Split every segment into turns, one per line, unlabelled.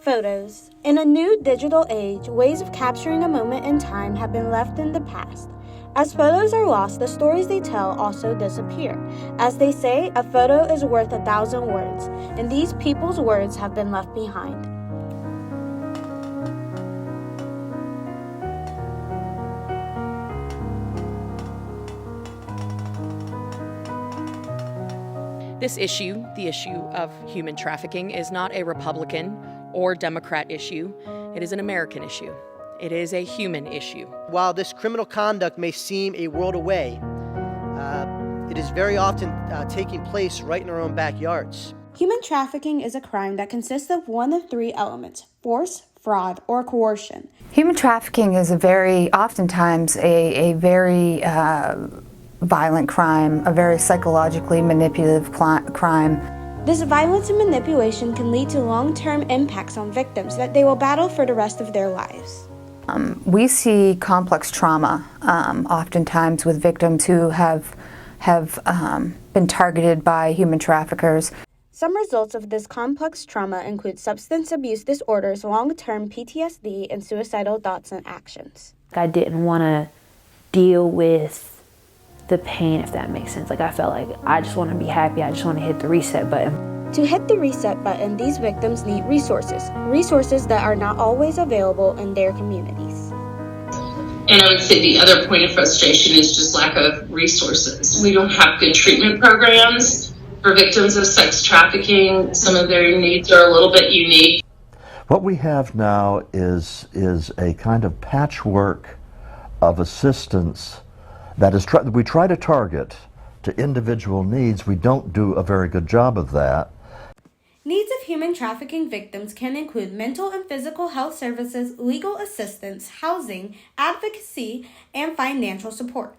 Photos. In a new digital age, ways of capturing a moment in time have been left in the past. As photos are lost, the stories they tell also disappear. As they say, a photo is worth 1,000 words, and these people's words have been left behind.
This issue, the issue of human trafficking, is not a Republican or Democrat issue. It is an American issue. It is a human issue.
While this criminal conduct may seem a world away, it is very often taking place right in our own backyards.
Human trafficking is a crime that consists of one of three elements: force, fraud, or coercion.
Human trafficking is oftentimes a very violent crime, a very psychologically manipulative crime.
This violence and manipulation can lead to long-term impacts on victims that they will battle for the rest of their lives.
We see complex trauma oftentimes with victims who have been targeted by human traffickers.
Some results of this complex trauma include substance abuse disorders, long-term PTSD, and suicidal thoughts and actions.
I didn't want to deal with the pain, if that makes sense. I felt like I just want to be happy. I just want to hit the reset button.
To hit the reset button, these victims need resources that are not always available in their communities.
And I would say the other point of frustration is just lack of resources. We don't have good treatment programs for victims of sex trafficking. Some of their needs are a little bit unique.
What we have now is a kind of patchwork of assistance that is we try to target to individual needs. We don't do a very good job of that.
Needs of human trafficking victims can include mental and physical health services, legal assistance, housing, advocacy, and financial support.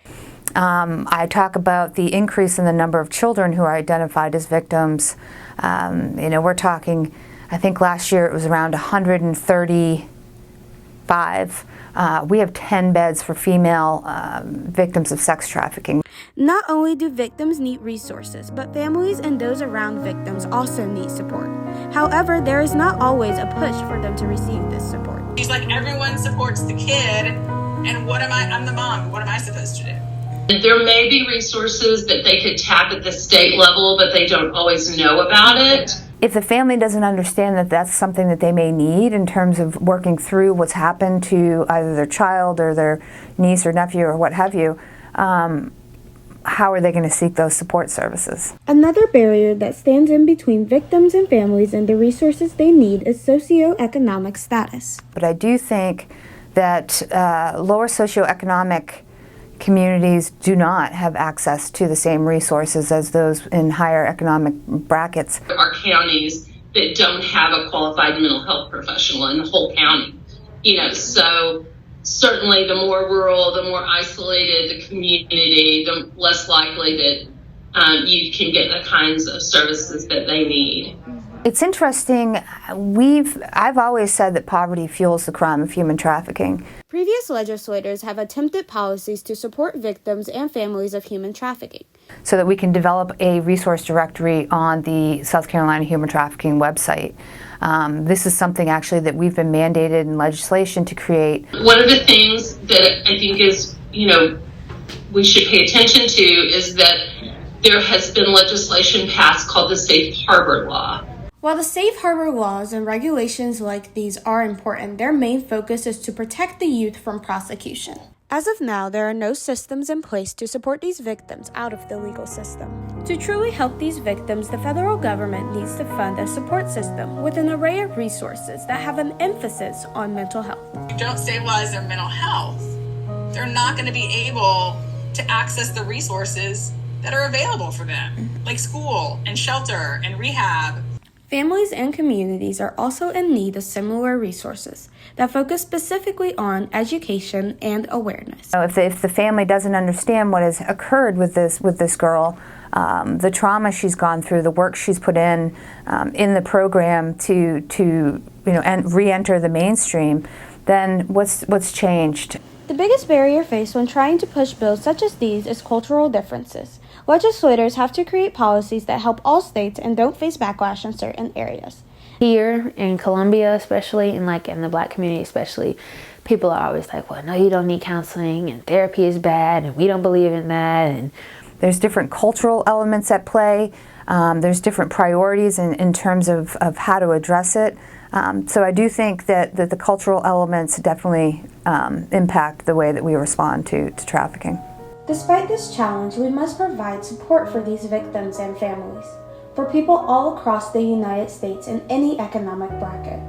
I talk about the increase in the number of children who are identified as victims. We're talking, I think last year it was around 135. We have 10 beds for female victims of sex trafficking.
Not only do victims need resources, but families and those around victims also need support. However, there is not always a push for them to receive this support.
She's like, everyone supports the kid, and I'm the mom, what am I supposed to do?
There may be resources that they could tap at the state level, but they don't always know about it.
If the family doesn't understand that that's something that they may need in terms of working through what's happened to either their child or their niece or nephew or what have you, how are they going to seek those support services?
Another barrier that stands in between victims and families and the resources they need is socioeconomic status.
But I do think that lower socioeconomic communities do not have access to the same resources as those in higher economic brackets.
There are counties that don't have a qualified mental health professional in the whole county. So certainly the more rural, the more isolated the community, the less likely that you can get the kinds of services that they need.
It's interesting. I've always said that poverty fuels the crime of human trafficking.
Previous legislators have attempted policies to support victims and families of human trafficking,
so that we can develop a resource directory on the South Carolina Human Trafficking website. This is something actually that we've been mandated in legislation to create.
One of the things that I think is, we should pay attention to is that there has been legislation passed called the Safe Harbor Law.
While the safe harbor laws and regulations like these are important, their main focus is to protect the youth from prosecution. As of now, there are no systems in place to support these victims out of the legal system. To truly help these victims, the federal government needs to fund a support system with an array of resources that have an emphasis on mental health.
If you don't stabilize their mental health, they're not going to be able to access the resources that are available for them, like school and shelter and rehab.
Families and communities are also in need of similar resources that focus specifically on education and awareness.
If the family doesn't understand what has occurred with this girl, the trauma she's gone through, the work she's put in the program to and re-enter the mainstream, then what's changed?
The biggest barrier faced when trying to push bills such as these is cultural differences. Legislators have to create policies that help all states and don't face backlash in certain areas.
Here in Columbia especially, and like in the Black community especially, people are always like, well, no, you don't need counseling, and therapy is bad, and we don't believe in that. And
there's different cultural elements at play. There's different priorities in terms of how to address it. So I do think that the cultural elements definitely impact the way that we respond to trafficking.
Despite this challenge, we must provide support for these victims and families, for people all across the United States in any economic bracket.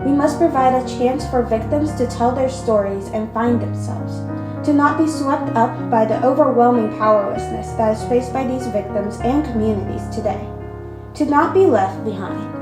We must provide a chance for victims to tell their stories and find themselves, to not be swept up by the overwhelming powerlessness that is faced by these victims and communities today, to not be left behind.